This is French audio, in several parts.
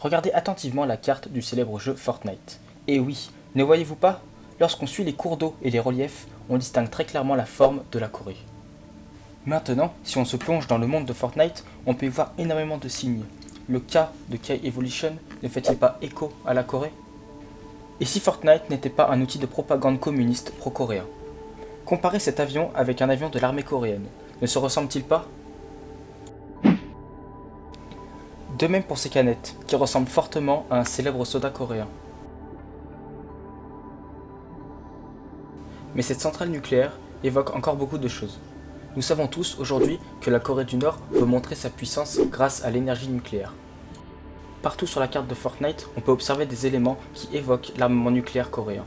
Regardez attentivement la carte du célèbre jeu Fortnite. Et oui, ne voyez-vous pas? Lorsqu'on suit les cours d'eau et les reliefs, on distingue très clairement la forme de la Corée. Maintenant, si on se plonge dans le monde de Fortnite, on peut y voir énormément de signes. Le K de K-Evolution ne fait-il pas écho à la Corée? Et si Fortnite n'était pas un outil de propagande communiste pro-coréen? Comparez cet avion avec un avion de l'armée coréenne, ne se ressemble-t-il pas? De même pour ces canettes, qui ressemblent fortement à un célèbre soda coréen. Mais cette centrale nucléaire évoque encore beaucoup de choses. Nous savons tous aujourd'hui que la Corée du Nord veut montrer sa puissance grâce à l'énergie nucléaire. Partout sur la carte de Fortnite, on peut observer des éléments qui évoquent l'armement nucléaire coréen.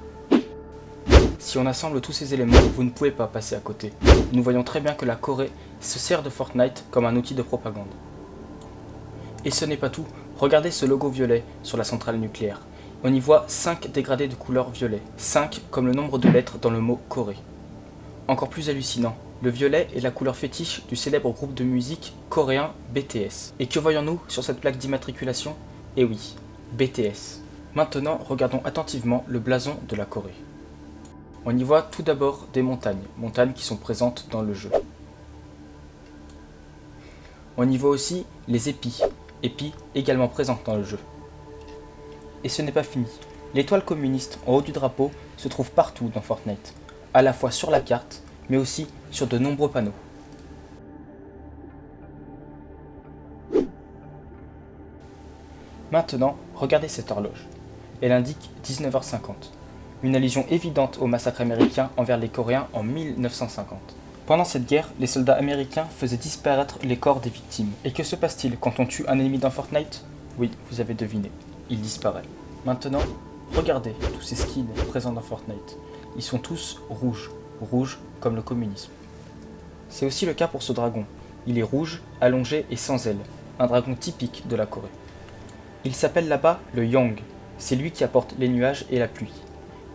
Si on assemble tous ces éléments, vous ne pouvez pas passer à côté. Nous voyons très bien que la Corée se sert de Fortnite comme un outil de propagande. Et ce n'est pas tout, regardez ce logo violet sur la centrale nucléaire. On y voit 5 dégradés de couleur violet, 5 comme le nombre de lettres dans le mot Corée. Encore plus hallucinant, le violet est la couleur fétiche du célèbre groupe de musique coréen BTS. Et que voyons-nous sur cette plaque d'immatriculation? Eh oui, BTS. Maintenant, regardons attentivement le blason de la Corée. On y voit tout d'abord des montagnes, montagnes qui sont présentes dans le jeu. On y voit aussi les épis, épis également présents dans le jeu. Et ce n'est pas fini. L'étoile communiste en haut du drapeau se trouve partout dans Fortnite, à la fois sur la carte, mais aussi sur de nombreux panneaux. Maintenant, regardez cette horloge. Elle indique 19h50, une allusion évidente au massacre américain envers les Coréens en 1950. Pendant cette guerre, les soldats américains faisaient disparaître les corps des victimes. Et que se passe-t-il quand on tue un ennemi dans Fortnite? Oui, vous avez deviné, il disparaît. Maintenant, regardez tous ces skins présents dans Fortnite. Ils sont tous rouges, rouges comme le communisme. C'est aussi le cas pour ce dragon. Il est rouge, allongé et sans ailes, un dragon typique de la Corée. Il s'appelle là-bas le Yong, c'est lui qui apporte les nuages et la pluie.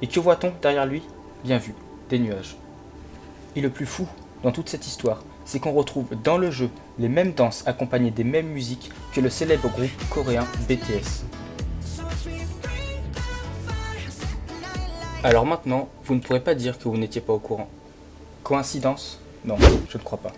Et que voit-on derrière lui? Bien vu, des nuages. Et le plus fou dans toute cette histoire, c'est qu'on retrouve dans le jeu les mêmes danses accompagnées des mêmes musiques que le célèbre groupe coréen BTS. Alors maintenant, vous ne pourrez pas dire que vous n'étiez pas au courant. Coïncidence? Non, je ne crois pas.